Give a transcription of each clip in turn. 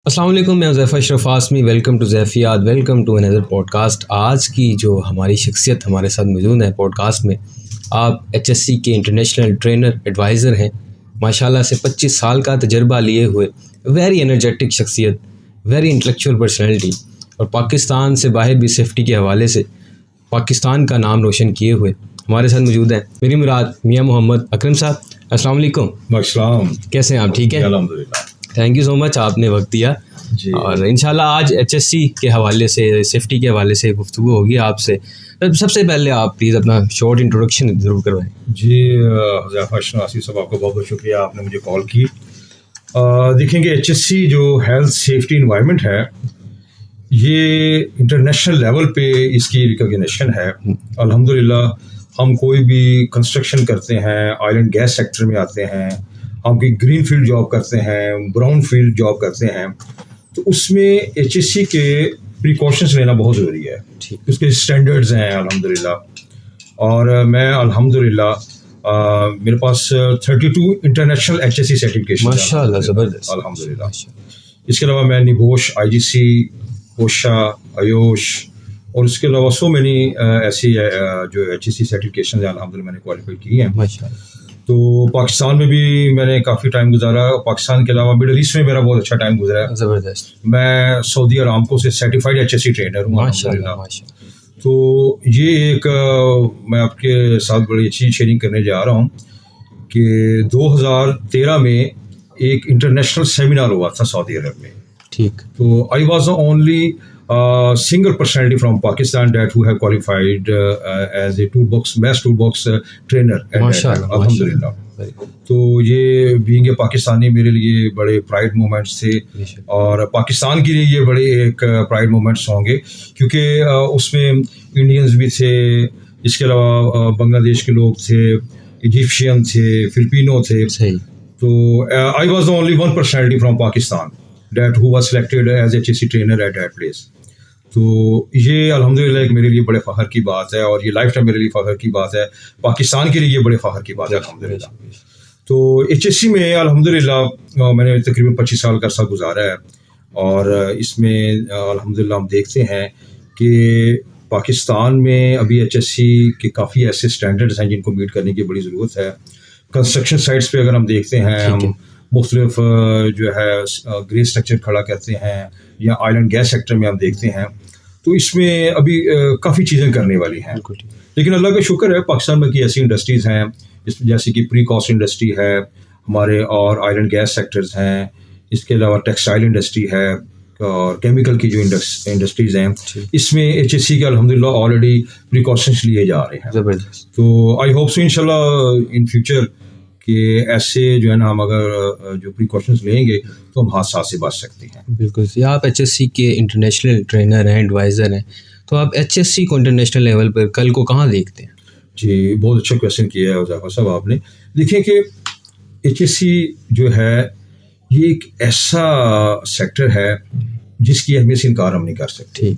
السلام علیکم، میں حذیفہ اشرف آسمی. ویلکم ٹو زیفیات، ویلکم ٹو اندر پوڈ کاسٹ. آج کی جو ہماری شخصیت ہمارے ساتھ موجود ہے پوڈ کاسٹ میں، آپ ایچ ایس سی کے انٹرنیشنل ٹرینر ایڈوائزر ہیں. ماشاءاللہ سے 25 سال کا تجربہ لیے ہوئے ویری انرجیٹک شخصیت، ویری انٹلیکچوئل پرسنالٹی، اور پاکستان سے باہر بھی سیفٹی کے حوالے سے پاکستان کا نام روشن کیے ہوئے ہمارے ساتھ موجود ہیں. میری مراد میاں محمد اکرم صاحب. السلام علیکم. السلام. کیسے ہیں آپ؟ ٹھیک ہے الحمدللہ. تھینک یو سو مچ، آپ نے وقت دیا. جی. اور انشاءاللہ آج ایچ ایس سی کے حوالے سے، سیفٹی کے حوالے سے گفتگو ہوگی آپ سے. سب سے پہلے آپ پلیز اپنا شارٹ انٹروڈکشن ضرور کروائیں. جی حذیفہ اشرف آسمی صاحب، آپ کا بہت بہت شکریہ، آپ نے مجھے کال کی. دیکھیں کہ ایچ ایس سی جو ہیلتھ سیفٹی انوائرمنٹ ہے، یہ انٹرنیشنل لیول پہ اس کی ریکگنیشن ہے. الحمدللہ ہم کوئی بھی کنسٹرکشن کرتے ہیں، آئل اینڈ گیس سیکٹر میں آتے ہیں، ہم کوئی گرین فیلڈ جاب کرتے ہیں، براؤن فیلڈ جاب کرتے ہیں، تو اس میں ایچ ایس سی کے پریکاشنس لینا بہت ضروری ہے. اس کے اسٹینڈرڈز ہیں الحمدللہ. اور میں الحمدللہ میرے پاس 32 international H S C certification ماشاء اللہ، زبردست الحمدللہ. اس کے علاوہ میں نبوش، آئی جی سی، کوشا، آیوش، اور اس کے علاوہ سو مینی ایسی جو ایچ ایس سی سرٹیفکیشن ہیں الحمدللہ میں نے کوالیفائی کی ہیں. تو پاکستان میں بھی میں نے کافی ٹائم گزارا. پاکستان کے علاوہ مڈل ایسٹ میں میرا بہت اچھا ٹائم گزرا ہے. زبردست. میں سعودی ارامکو سے certified H S C trainer ہوں الحمدللہ. تو یہ ایک میں آپ کے ساتھ بڑی اچھی شیئرنگ کرنے جا رہا ہوں کہ 2013 میں ایک انٹرنیشنل سیمینار ہوا تھا سعودی عرب میں. ٹھیک. تو I was the only single personality from Pakistan that who have qualified as a toolbox trainer الحمدللہ. تو یہ بینگ اے پاکستانی میرے لیے بڑے پرائڈ مومنٹس تھے، اور پاکستان کے لیے یہ بڑے ایک پرائڈ مومنٹس ہوں گے، کیونکہ اس میں انڈینز بھی تھے، اس کے علاوہ بنگلہ دیش کے لوگ تھے، ایجپشین تھے، فلپینو تھے. تو I was the only one personality from Pakistan that who was selected as HSC trainer at that place. تو یہ الحمدللہ ایک میرے لیے بڑے فخر کی بات ہے، اور یہ لائف ٹائم میرے لیے فخر کی بات ہے. پاکستان کے لیے یہ بڑے فخر کی بات ہے الحمدللہ. تو ایچ ایس سی میں الحمدللہ میں نے تقریباً 25 سال کا عرصہ گزارا ہے، اور اس میں الحمدللہ ہم دیکھتے ہیں کہ پاکستان میں ابھی ایچ ایس سی کے کافی ایسے اسٹینڈرڈس ہیں جن کو میٹ کرنے کی بڑی ضرورت ہے. کنسٹرکشن سائٹس پہ اگر ہم دیکھتے ہیں، ہم مختلف جو ہے گرے اسٹرکچر کھڑا کرتے ہیں، یا آئل اینڈ گیس سیکٹر میں ہم دیکھتے ہیں، تو اس میں ابھی کافی چیزیں کرنے والی ہیں. لیکن اللہ کا شکر ہے پاکستان میں کی ایسی انڈسٹریز ہیں جیسے کہ پری کاسٹ انڈسٹری ہے ہمارے، اور آئل اینڈ گیس سیکٹرز ہیں. اس کے علاوہ ٹیکسٹائل انڈسٹری ہے، اور کیمیکل کی جو انڈسٹریز ہیں، اس میں ایچ ایس سی کے الحمدللہ آلریڈی پریکاشنس لیے جا رہے ہیں. تو آئی ہوپ سو انشاءاللہ ان فیوچر کہ ایسے جو ہے نا ہم اگر جو پریکاشنس لیں گے تو ہم حادثات سے بچ سکتے ہیں. بالکل. آپ ایچ ایس سی کے انٹرنیشنل ٹرینر ہیں، ایڈوائزر ہیں، تو آپ ایچ ایس سی کو انٹرنیشنل لیول پر کل کو کہاں دیکھتے ہیں؟ جی بہت اچھا کویشچن کیا ہے حذیفہ صاحب آپ نے. دیکھیں کہ ایچ ایس سی جو ہے یہ ایک ایسا سیکٹر ہے جس کی اہمیت سے انکار ہم نہیں کر سکتے. ٹھیک.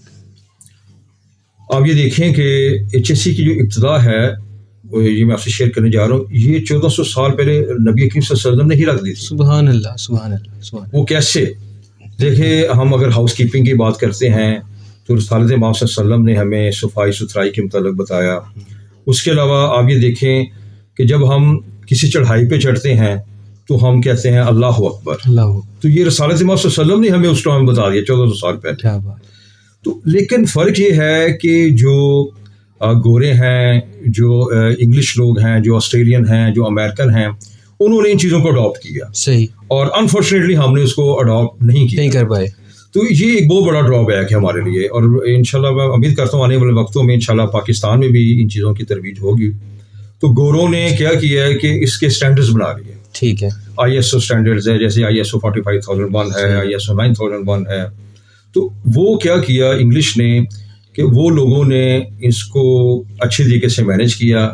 آپ یہ دیکھیں کہ ایچ ایس سی کی جو ابتدا ہے، یہ میں آپ سے شیئر کرنے جا رہا ہوں، یہ 1400 سال پہلے نبی کریم صلی اللہ علیہ وسلم نے ہی رکھ دی تھی. سبحان اللہ، سبحان اللہ، سبحان اللہ. وہ کیسے؟ دیکھیں ہم اگر ہاؤس کیپنگ کی بات کرتے ہیں تو رسالت امام صلی اللہ علیہ وسلم نے ہمیں صفائی ستھرائی کے متعلق بتایا. اس کے علاوہ آپ یہ دیکھیں کہ جب ہم کسی چڑھائی پہ چڑھتے ہیں تو ہم کہتے ہیں اللہ اکبر. تو یہ رسالت امام صلی اللہ علیہ وسلم نے ہمیں اس ٹائم بتا دیا 1400 سال پہلے. کیا بات. تو لیکن فرق یہ ہے کہ جو گورے ہیں، جو انگلش لوگ ہیں، جو آسٹریلین ہیں، جو امریکن ہیں، انہوں نے ان چیزوں کو اڈاپٹ کیا. صحیح. اور انفارچونیٹلی ہم نے اس کو اڈاپٹ نہیں کر پائے. تو یہ ایک بہت بڑا ڈرا بیک ہے ہمارے لیے. اور انشاءاللہ میں امید کرتا ہوں آنے والے وقتوں میں انشاءاللہ پاکستان میں بھی ان چیزوں کی ترویج ہوگی. تو گوروں نے کیا کیا ہے کہ اس کے اسٹینڈرڈز بنا لیے. ٹھیک ہے. آئی ایس او اسٹینڈرڈز ہے، جیسے آئی ایس او 45001 ہے، آئی ایس او 9001 ہے. تو وہ کیا کیا انگلش نے کہ وہ لوگوں نے اس کو اچھے طریقے سے مینیج کیا،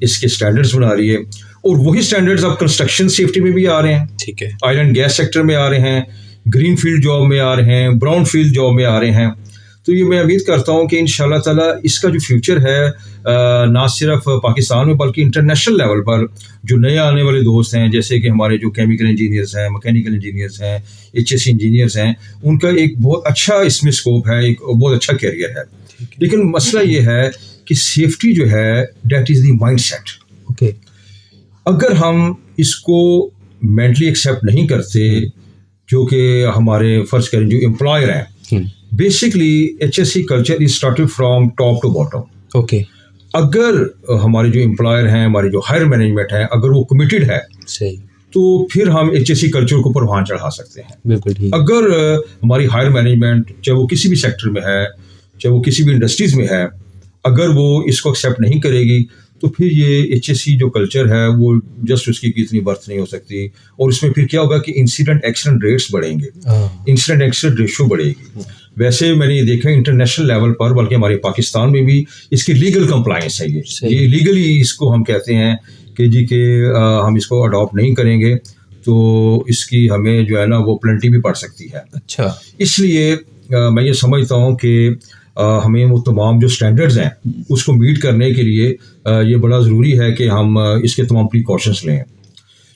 اس کے اسٹینڈرڈز بنا لیے، اور وہی اسٹینڈرڈز اب کنسٹرکشن سیفٹی میں بھی آ رہے ہیں. ٹھیک ہے. آئل اینڈ گیس سیکٹر میں آ رہے ہیں، گرین فیلڈ جاب میں آ رہے ہیں، براؤن فیلڈ جاب میں آ رہے ہیں. تو یہ میں امید کرتا ہوں کہ انشاءاللہ تعالیٰ اس کا جو فیوچر ہے نہ صرف پاکستان میں بلکہ انٹرنیشنل لیول پر جو نئے آنے والے دوست ہیں، جیسے کہ ہمارے جو کیمیکل انجینئرز ہیں، مکینیکل انجینئرز ہیں، HSC انجینئرز ہیں، ان کا ایک بہت اچھا اس میں اسکوپ ہے، ایک بہت اچھا کیریئر ہے. لیکن مسئلہ یہ ہے کہ سیفٹی جو ہے that is the mind set. Okay, اگر ہم اس کو مینٹلی ایکسیپٹ نہیں کرتے، جو کہ ہمارے فرض کریں جو امپلائر ہیں، basically HSC culture is started from top to bottom. Okay, اگر ہمارے جو امپلائر ہیں، ہمارے جو ہائر مینجمنٹ ہے، اگر وہ کمیٹیڈ ہے صحیح، تو پھر ہم HSC کلچر کو پروان چڑھا سکتے ہیں. بالکل ٹھیک. اگر ہماری ہائر مینجمنٹ چاہے وہ کسی بھی سیکٹر میں ہے، چاہے وہ کسی بھی انڈسٹریز میں ہے، اگر وہ اس کو ایکسیپٹ نہیں کرے گی تو پھر یہ HSC جو کلچر ہے وہ جسٹ اس کی اتنی برتھ نہیں ہو سکتی. اور اس میں پھر کیا ہوگا کہ انسیڈنٹ ایکسیڈنٹ ریٹس بڑھیں گے، انسیڈنٹ ایکسیڈنٹ ریشو بڑھے گی. ویسے میں نے یہ دیکھا انٹرنیشنل لیول پر، بلکہ ہمارے پاکستان میں بھی اس کی لیگل کمپلائنس ہے. یہ لیگلی اس کو ہم کہتے ہیں کہ جی کہ ہم اس کو اڈاپٹ نہیں کریں گے تو اس کی ہمیں جو ہے نا وہ پلنٹی بھی پڑ سکتی ہے. اچھا، اس لیے میں یہ سمجھتا ہوں کہ ہمیں وہ تمام جو اسٹینڈرڈز ہیں اس کو میٹ کرنے کے لیے یہ بڑا ضروری ہے کہ ہم اس کے تمام پریکاشنس لیں.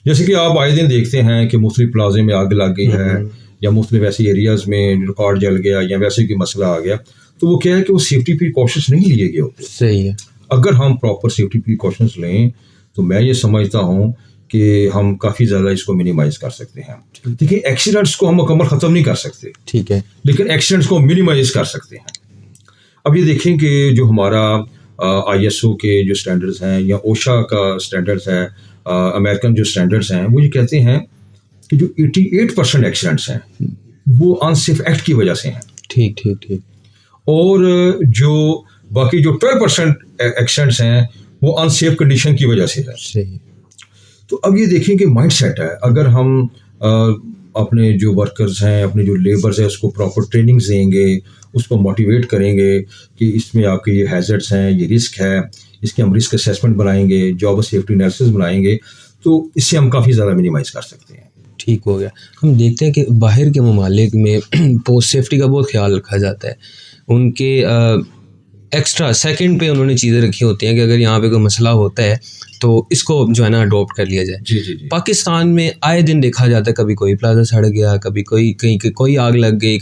جیسے کہ آپ آئے دن دیکھتے ہیں کہ مختلف پلازے میں آگ لگ گئی ہے، یا مختلف ایسے ایریاز میں ریکارڈ جل گیا، یا ویسے کوئی مسئلہ آ گیا، تو وہ کیا ہے کہ وہ سیفٹی پریکاشنس نہیں لیے گئے ہوتے. صحیح ہے. اگر ہم پراپر سیفٹی پریکاشنس لیں تو میں یہ سمجھتا ہوں کہ ہم کافی زیادہ اس کو منیمائز کر سکتے ہیں. دیکھیے ایکسیڈنٹس کو ہم مکمل ختم نہیں کر سکتے، ٹھیک ہے، لیکن ایکسیڈنٹس کو منیمائز کر سکتے ہیں. اب یہ دیکھیں کہ جو ہمارا ISO کے جو اسٹینڈرڈس ہیں یا OSHA کا اسٹینڈرڈس ہے، امریکن جو اسٹینڈرڈس ہیں، وہ یہ کہتے ہیں کہ جو 88% ایکسیڈنٹس ہیں وہ انسیف ایکٹ کی وجہ سے ہیں. ٹھیک ٹھیک ٹھیک. اور جو باقی جو 12% ایکسیڈنٹس ہیں وہ انسیف کنڈیشن کی وجہ سے ہے. صحیح. تو اب یہ دیکھیں کہ مائنڈ سیٹ ہے. اگر ہم اپنے جو ورکرز ہیں، اپنے جو لیبرز ہیں، اس کو پراپر ٹریننگز دیں گے، اس کو موٹیویٹ کریں گے کہ اس میں آپ کے یہ ہیزرڈس ہیں، یہ رسک ہے، اس کے ہم رسک اسیسمنٹ بنائیں گے، جاب سیفٹی انالیسس بنائیں گے، تو اس سے ہم کافی زیادہ منیمائز کر سکتے ہیں. ٹھیک ہو گیا. ہم دیکھتے ہیں کہ باہر کے ممالک میں پوسٹ سیفٹی کا بہت خیال رکھا جاتا ہے. ان کے ایکسٹرا سیکنڈ پہ انہوں نے چیزیں رکھی ہوتی ہیں کہ اگر یہاں پہ کوئی مسئلہ ہوتا ہے تو اس کو جو ہے نا اڈاپٹ کر لیا جائے. جی جی جی. پاکستان میں آئے دن دیکھا جاتا ہے، کبھی کوئی پلازا سڑ گیا، کبھی کوئی آگ لگ گئی،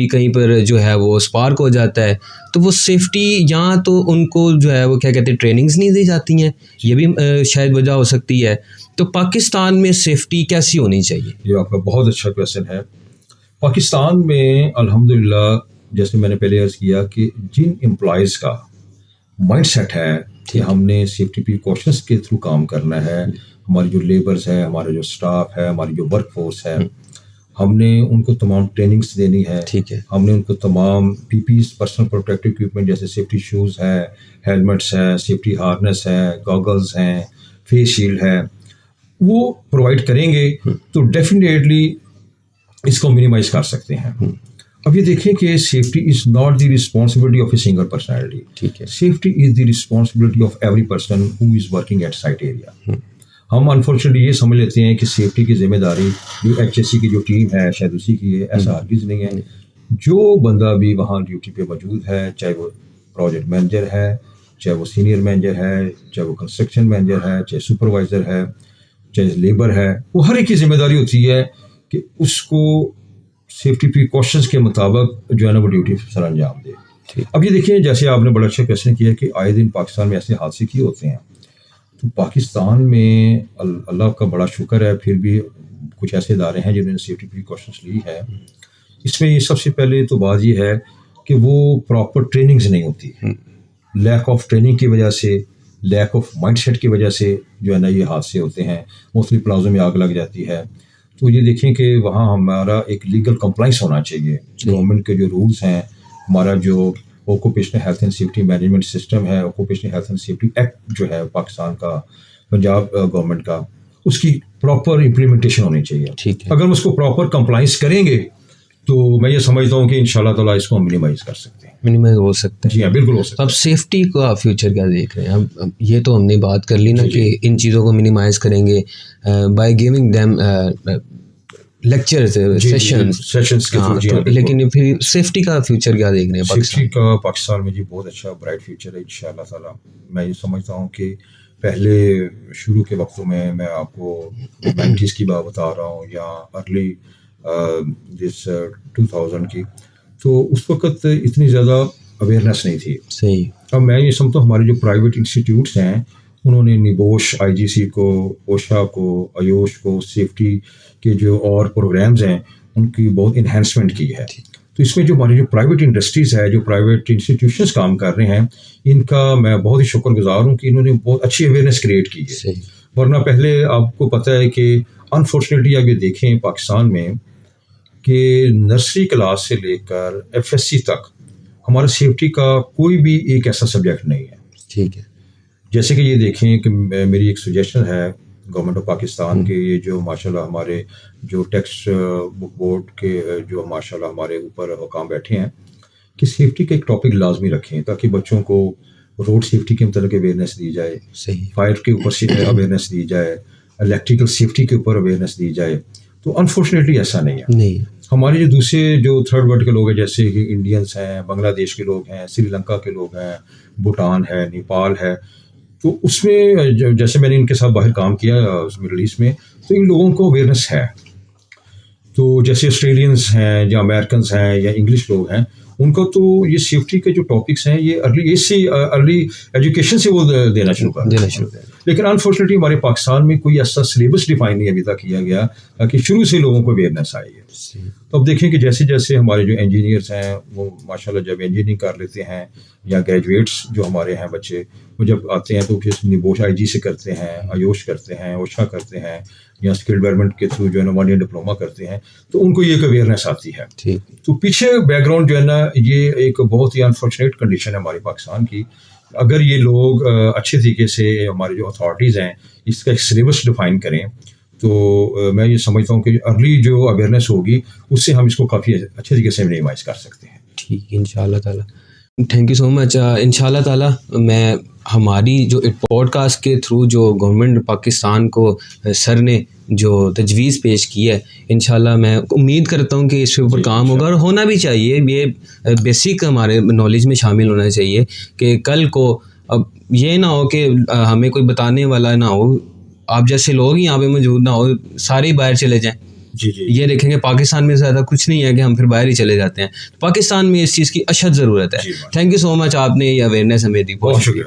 کہیں پر جو ہے وہ اسپارک ہو جاتا ہے. تو وہ سیفٹی یہاں تو ان کو جو ہے وہ کیا کہتے ہیں ٹریننگز نہیں دی جاتی ہیں، یہ بھی شاید وجہ ہو سکتی ہے. تو پاکستان میں سیفٹی کیسی ہونی چاہیے؟ یہ آپ کا بہت اچھا کویشچن ہے. پاکستان میں الحمدللہ جیسے میں نے پہلے عرض کیا کہ جن امپلائیز کا مائنڈ سیٹ ہے کہ ہم نے سیفٹی پریکاشنس کے تھرو کام کرنا ہے، ہماری جو لیبرز ہیں، ہمارا جو اسٹاف ہے، ہماری جو ورک فورس ہے، ہم نے ان کو تمام ٹریننگس دینی ہے. ٹھیک ہے. ہم نے ان کو تمام PPEs پرسنل پروٹیکٹیو اکوپمنٹ جیسے سیفٹی شوز ہے، ہیلمٹس ہے، سیفٹی ہارنس ہے، گاگلز ہیں، فیس شیلڈ ہے، وہ پرووائڈ کریں گے تو ڈیفینیٹلی اس کو منیمائز کر سکتے ہیں. اب یہ دیکھیں کہ safety is not the responsibility of a single personality. ٹھیک ہے. Safety is the responsibility of every person who is working at site area. ہم انفارچونیٹلی یہ سمجھ لیتے ہیں کہ سیفٹی کی ذمہ داری جو HSC کی جو ٹیم ہے شاید اسی کی ہے. ایسا ہرگز نہیں ہے. جو بندہ بھی وہاں ڈیوٹی پہ موجود ہے، چاہے وہ پروجیکٹ مینیجر ہے، چاہے وہ سینئر مینیجر ہے، چاہے وہ کنسٹرکشن مینیجر ہے، چاہے سپروائزر ہے، چاہے لیبر ہے، وہ ہر ایک کی ذمہ داری ہوتی ہے کہ اس کو سیفٹی پریکاشنس کے مطابق جو ہے نا وہ ڈیوٹی سر انجام دے. اب یہ دیکھیں جیسے آپ نے بڑا اچھا کویشچن کیا کہ آئے دن پاکستان میں ایسے حادثے کیے ہوتے ہیں. تو پاکستان میں اللہ کا بڑا شکر ہے پھر بھی کچھ ایسے ادارے ہیں جنہوں نے سیفٹی پریکاشنس لی ہے. اس میں سب سے پہلے تو بات یہ ہے کہ وہ پراپر ٹریننگز نہیں ہوتی. لیک آف ٹریننگ کی وجہ سے، لیک آف مائنڈ سیٹ کی وجہ سے جو ہے نا یہ حادثے ہوتے ہیں. مختلف پلازوں میں آگ لگ جاتی ہے. تو یہ دیکھیں کہ وہاں ہمارا ایک لیگل کمپلائنس ہونا چاہیے. گورنمنٹ کے جو رولز ہیں، ہمارا جو occupational health and safety management system ہے، occupational health and safety act جو ہے پاکستان کا، پنجاب گورنمنٹ کا، اس کی پراپر امپلیمنٹیشن ہونی چاہیے. اگر ہم اس کو پراپر کمپلائنس کریں گے تو میں یہ سمجھتا ہوں کہ انشاءاللہ تعالیٰ اس کو ہم منیمائز کر سکتے ہیں. منیمائز ہو سکتا ہے. جی ہاں بالکل ہو سکتا ہے. اب سیفٹی کا فیوچر کیا دیکھ رہے ہیں؟ اب یہ تو ہم نے بات کر لی نا کہ ان چیزوں کو منیمائز کریں گے by giving them lecture sessions کے تھرو. لیکن پھر سیفٹی کا فیوچر کیا دیکھ رہے ہیں؟ سیفٹی کا پاکستان میں جی بہت اچھا برائٹ فیوچر ہے انشاءاللہ تعالیٰ. میں یہ سمجھتا ہوں کہ پہلے شروع کے وقتوں میں آپ کو 90s کی بات بتا رہا ہوں یا ارلی جس 2000 کی, تو اس وقت اتنی زیادہ اویئرنیس نہیں تھی. صحیح. اب میں یہ سمجھتا ہوں ہمارے جو پرائیویٹ انسٹیٹیوٹس ہیں انہوں نے نبوش, IGC کو, اوشا کو, ایوش کو, سیفٹی کے جو اور پروگرامز ہیں ان کی بہت انہینسمنٹ کی ہے. تو اس میں جو ہماری جو پرائیویٹ انڈسٹریز ہے, جو پرائیویٹ انسٹیٹیوشنس کام کر رہے ہیں, ان کا میں بہت ہی شکر گزار ہوں کہ انہوں نے بہت اچھی اویئرنیس کریٹ کی ہے. ورنہ پہلے آپ کو پتہ ہے کہ انفارچونیٹلی آپ یہ دیکھیں پاکستان میں کہ نرسری کلاس سے لے کر FSC تک ہمارا سیفٹی کا کوئی بھی ایک ایسا سبجیکٹ نہیں ہے. ٹھیک ہے. جیسے کہ یہ دیکھیں کہ میری ایک سجیشن ہے گورنمنٹ آف پاکستان کے, یہ جو ماشاء اللہ ہمارے جو ٹیکسٹ بک بورڈ کے جو ماشاء اللہ ہمارے اوپر حکام بیٹھے ہیں, کہ سیفٹی کا ایک ٹاپک لازمی رکھیں تاکہ بچوں کو روڈ سیفٹی کے متعلق اویئرنیس دی جائے, فائر کے اوپر اویئرنس دی جائے, الیکٹریکل سیفٹی کے اوپر اویئرنیس دی جائے. تو انفارچونیٹلی ایسا نہیں ہے. ہمارے جو دوسرے جو تھرڈ ورلڈ کے لوگ ہیں جیسے کہ انڈینس ہیں, بنگلہ دیش کے لوگ ہیں, سری لنکا کے لوگ ہیں, بھوٹان ہے, نیپال ہے, تو اس میں جیسے میں نے ان کے ساتھ باہر کام کیا مڈل ایسٹ میں, تو ان لوگوں کو اویئرنیس ہے. تو جیسے آسٹریلینس ہیں یا امیرکنس ہیں یا انگلش لوگ ہیں, ان کو تو یہ سیفٹی کے جو ٹاپکس ہیں یہ ارلی ایجوکیشن سے وہ دینا شروع کر. لیکن انفارچونیٹلی ہمارے پاکستان میں کوئی ایسا سلیبس ڈیفائن نہیں ابھی تک کیا گیا تاکہ شروع سے لوگوں کو اویئرنیس آئی ہے. تو اب دیکھیں کہ جیسے جیسے ہمارے جو انجینئرس ہیں وہ ماشاء اللہ جب انجینئرنگ کر لیتے ہیں یا گریجویٹس جو ہمارے ہیں بچے, وہ جب آتے ہیں تو پھر نبوش IG سے کرتے ہیں, ایوش کرتے ہیں, اوشا کرتے ہیں, یا اسکل ڈیولپمنٹ کے تھرو جو ہے نا 1 year ڈپلوما کرتے ہیں, تو ان کو یہ ایک اویئرنیس آتی ہے. تو پیچھے بیک گراؤنڈ جو ہے نا یہ ایک بہت ہی انفارچونیٹ کنڈیشن ہے ہمارے پاکستان کی. اگر یہ لوگ اچھے طریقے سے ہمارے جو اتھارٹیز ہیں اس کا ایک سلیبس ڈیفائن کریں تو میں یہ سمجھتا ہوں کہ ارلی جو اویئرنیس ہوگی اس سے ہم اس کو کافی اچھے طریقے سے منیمائز کر سکتے ہیں. ٹھیک ہے, ان شاء اللہ تعالیٰ. تھینک یو سو مچ. ان شاء اللہ تعالیٰ میں ہماری جو پوڈ کاسٹ کے تھرو جو گورنمنٹ پاکستان کو سر نے جو تجویز پیش کی ہے, انشاءاللہ میں امید کرتا ہوں کہ اس کے اوپر کام ہوگا, اور ہونا بھی چاہیے. یہ بیسک ہمارے نالج میں شامل ہونا چاہیے کہ کل کو اب یہ نہ ہو کہ ہمیں کوئی بتانے والا نہ ہو, آپ جیسے لوگ یہاں پہ موجود نہ ہو, سارے باہر چلے جائیں. یہ دیکھیں گے پاکستان میں زیادہ کچھ نہیں ہے کہ ہم پھر باہر ہی چلے جاتے ہیں. پاکستان میں اس چیز کی اشد ضرورت ہے. تھینک یو سو مچ, آپ نے یہ اویئرنیس ہمیں دی. بہت شکریہ.